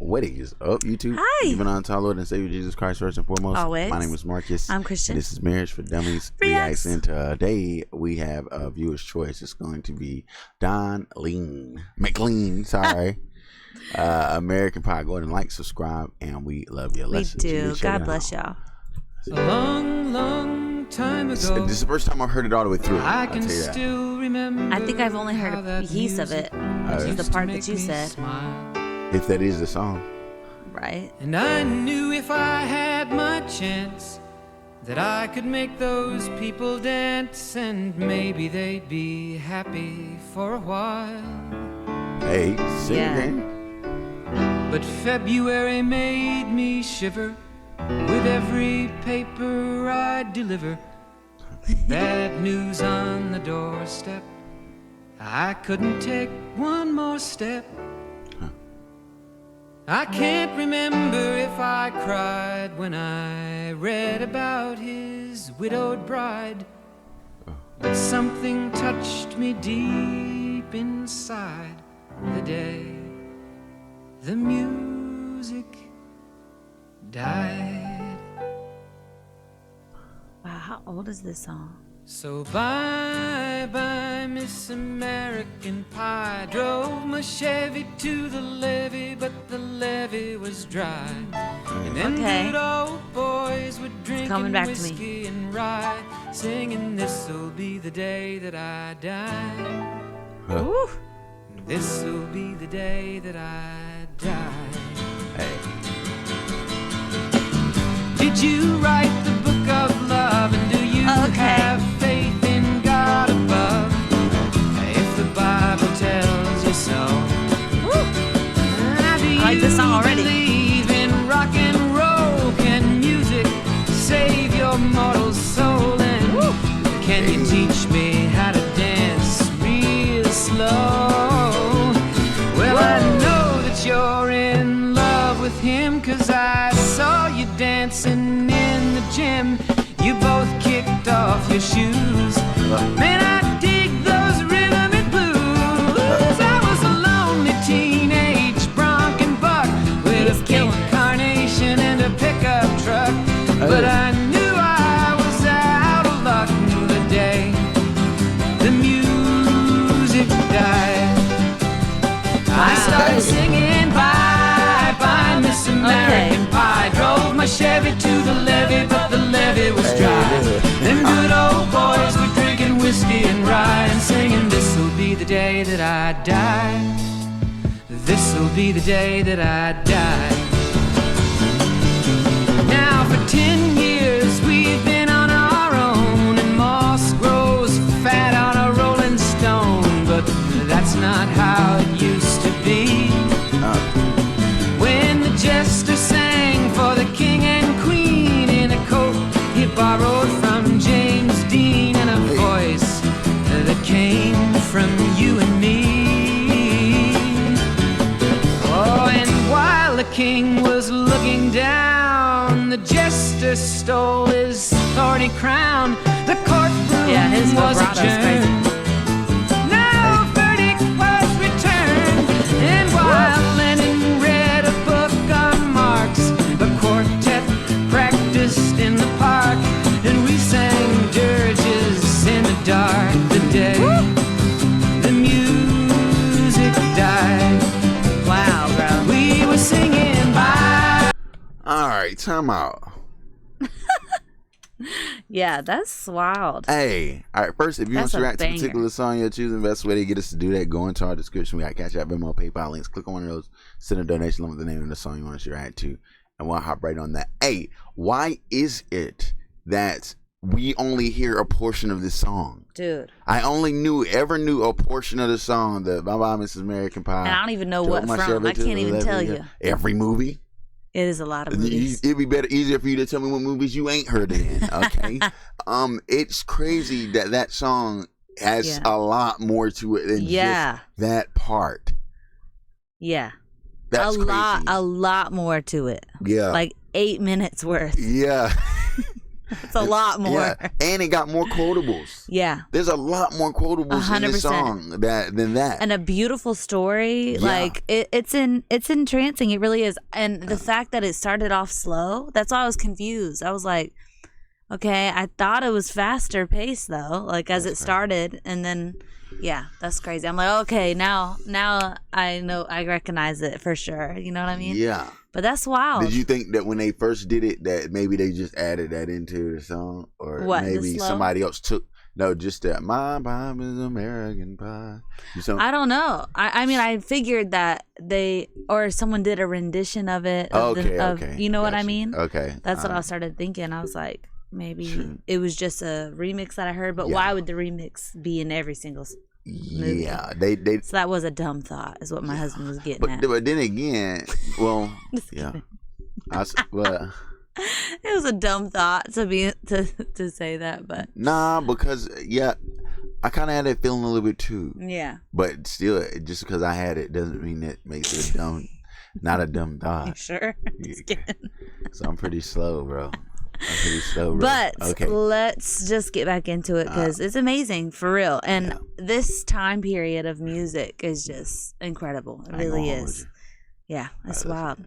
What is up, YouTube? Hi. Even on our Lord and Savior Jesus Christ, first and foremost. Always. My name is Marcus. I'm Christian. And this is Marriage for Dummies Reacts. And today we have a viewer's choice. It's going to be Don McLean. Sorry. American Pie. Go ahead and like, subscribe, and we love you. We do. God bless y'all. A long time ago. This is the first time I've heard it all the way through. I can still remember. I think I've only heard a piece of it, which is the part that you said. If that is the song. Right. And I knew if I had my chance that I could make those people dance, and maybe they'd be happy for a while. Hey, sing again. But February made me shiver with every paper I deliver. Bad news on the doorstep. I couldn't take one more step. I can't remember if I cried when I read about his widowed bride, but something touched me deep inside the day the music died. Wow, how old is this song? So bye-bye, Miss American Pie. Drove my Chevy to the levee, but the levee was dry. And then good old boys were drinking whiskey and rye, singing, "This'll be the day that I die. This'll be the day that I die." Hey. Did you write the book of love, and do you have faith in God above? If the Bible tells you so. I like this song already. Believe in rock and roll? Can music save your mortal soul? And can you teach me how to dance real slow? Well, I know that you're in love with him, 'cause I saw you dancing in the gym. You both kicked off your shoes. Man, I dig those rhythm and blues. I was a lonely teenage bronc and buck with a pink carnation and a pickup truck. But I knew I was out of luck the day the music died. I started singing bye-bye, Miss American Pie. Drove my Chevy to the levee, but the levee was dry. Them good old boys were drinking whiskey and rye and singing, "This'll be the day that I die. This'll be the day that I die." Now for 10 years we've been on our own, and moss grows fat on a rolling stone. But that's not how it used to be. When the jester sang for the king and queen in a coat he borrowed from James Dean, and a voice that came from you and me. Oh, and while the king was looking down, the jester stole his thorny crown. The courtroom his was vibrato's adjourned. No verdict was returned. And while Lenin read a book on Marx, the quartet practiced in the park, and we sang dirges in the dark the day the music died. Wow, bro. We were singing bye. All right, time out. Yeah, that's wild. Hey, all right. First, if you want to react to a banger. particular song you're choosing, the best way to get us to do that, go into our description. We got Catchy, Venmo, PayPal links. Click on one of those, send a donation along with the name of the song you want us to react to, and we'll hop right on that. Hey, why is it that we only hear a portion of this song? Dude. I only ever knew a portion of the song, the Bye Bye Mrs. American Pie. And I don't even know Drove what my from. Chevy I to can't the even levee. tell you. Every movie. It is a lot of movies. It'd be easier for you to tell me what movies you ain't heard it in. Okay. It's crazy that song has a lot more to it than just that part. Yeah. That's crazy. A lot more to it. Yeah. Like 8 minutes worth. Yeah. It's a lot more. Yeah, and it got more quotables. Yeah. There's a lot more quotables in this song than that. And a beautiful story. Yeah. Like it's entrancing. It really is. And the fact that it started off slow, that's why I was confused. I was like, okay, I thought it was faster paced though, like as it started, and then yeah, that's crazy. I'm like, okay, now I know, I recognize it for sure. You know what I mean? Yeah. But that's wild. Did you think that when they first did it that maybe they just added that into the song, or maybe somebody else took? No, just that my pie is American pie. I don't know. I mean, I figured that someone did a rendition of it. Okay. You know what I mean? Okay. That's what I started thinking. I was like, maybe it was just a remix that I heard, but why would the remix be in every single movie? Yeah, they so that was a dumb thought, is what my husband was getting at. But then again, well, yeah, it was a dumb thought to say that, but nah, because I kind of had that feeling a little bit too. Yeah, but still, just because I had it doesn't mean that makes it not a dumb thought. You sure? Just kidding. So I'm pretty slow, bro. But let's just get back into it because it's amazing for real. And this time period of music is just incredible. It really is. Yeah, it's wild.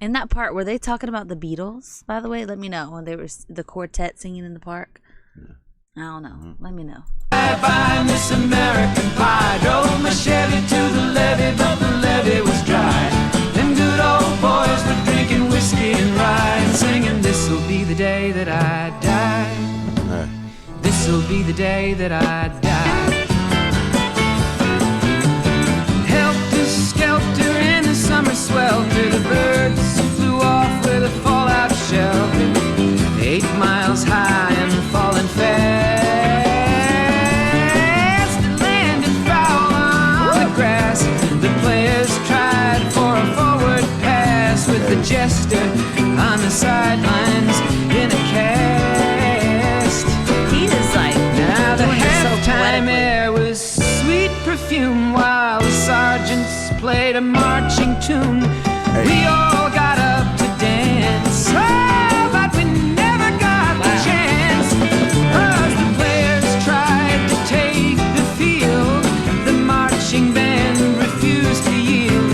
In that part, were they talking about the Beatles, by the way? Let me know when they were the quartet singing in the park. Yeah. I don't know. Mm-hmm. Let me know. Bye, Miss American Pie. Drove my Chevy to the levee, but the levee was dry. Them good old boys were drinking whiskey and rye and singing, this'll be the day that I die. This'll be the day that I die. Helter-skelter in the summer swelter, the birds flew off with a fallout shelter. 8 miles high and falling fast. It landed foul on the grass. The players tried for a forward pass with the jester on the sidelines in a cast. He is like, now the halftime air was sweet perfume while the sergeants played a marching tune. We all got up to dance, but we never got the chance, 'cause the players tried to take the field. The marching band refused to yield.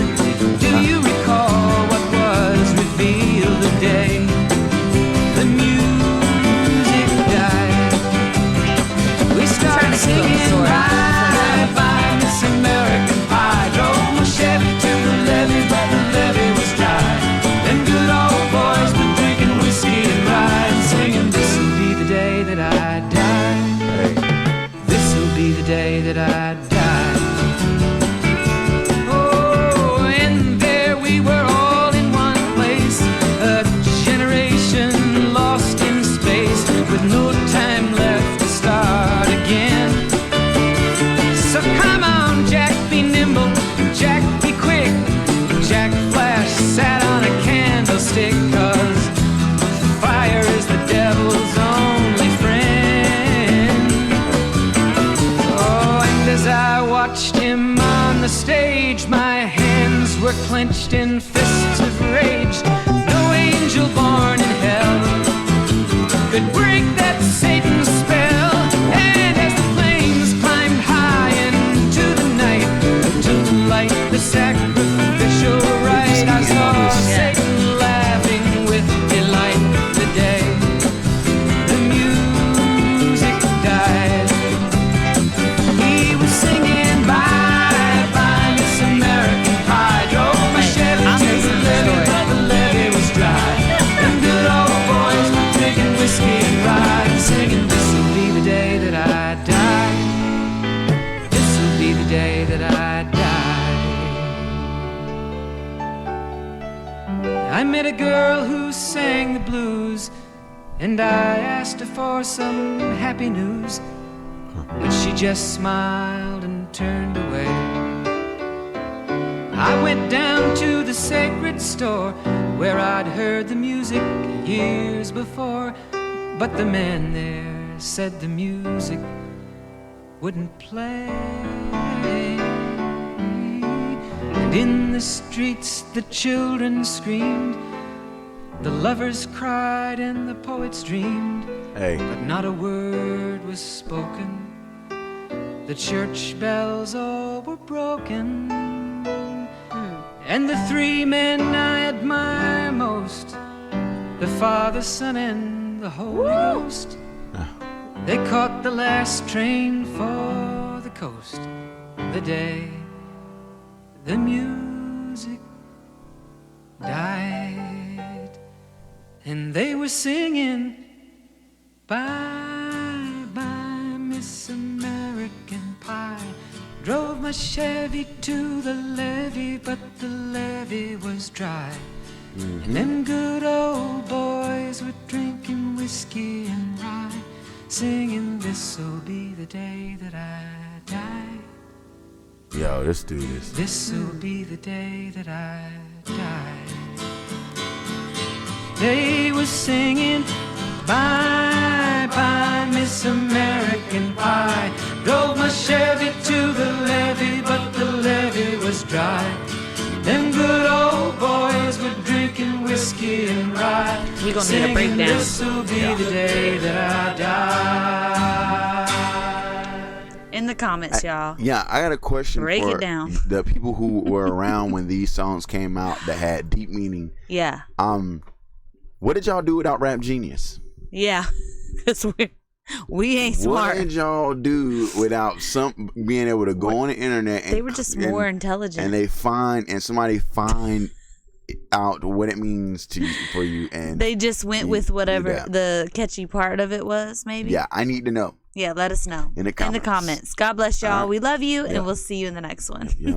Do you recall what was revealed the day the music died? We started singing bye, bye, Miss American Pie. Drove my Chevy to the levee, but the levee was dry. Them good old boys were drinking whiskey and rye and singing, this'll be the day that I die. This'll be the day that I die. Oh, and there we were all in one place, a generation lost in space with no time left to start again. So come on, Jack, be nimble, Jack, be quick. Jack Flash sat on a candlestick, 'cause fire is the devil's only friend. Oh, and as I watched him on the stage, my hands were clenched in fists of rage. No angel born in hell could break that Satan's spell. And as the flames climbed high into the night to light the sacrificial rite, I saw Satan laughing with delight the day the music died. He was singing bye, bye, Miss American Pie. Drove my Chevy to the levee, but the levee was dry. Them good old boys were drinking whiskey and rye and singing, this'll be the day that I die. This'll be the day that I die. I met a girl who sang the blues, and I asked her for some happy news, but she just smiled and turned away. I went down to the sacred store where I'd heard the music years before, but the man there said the music wouldn't play. And in the streets the children screamed, The lovers cried and the poets dreamed, Hey. but not a word was spoken. The church bells all were broken. And the three men I admire most, the Father, Son, and the Holy Ghost, they caught the last train for the coast the day the music died. And they were singing, bye, bye, Miss American Pie. Drove my Chevy to the levee, but the levee was dry. And them good old boys were drinking whiskey and rye, singing, this'll be the day that I die. Yo, let's do this. This'll be the day that I die. They were singing, bye, bye, Miss American Pie. Drove my Chevy to the levee, but the levee was dry. Them good old boys were drinking whiskey and rye, We gonna need a singing, breakdown. this'll be the day that I die. In the comments, y'all. Yeah, I got a question Break for it down. the people who were around when these songs came out that had deep meaning. Yeah. What did y'all do without Rap Genius? Yeah. Because we ain't What smart. did y'all do without some being able to go on the internet? And, They were just more intelligent. and somebody find out what it means for you, and They just went with whatever that. the catchy part of it was, maybe. yeah, I need to know. Yeah, let us know In the comments. God bless y'all. All right. We love you, Yeah. and we'll see you in the next one. Yeah.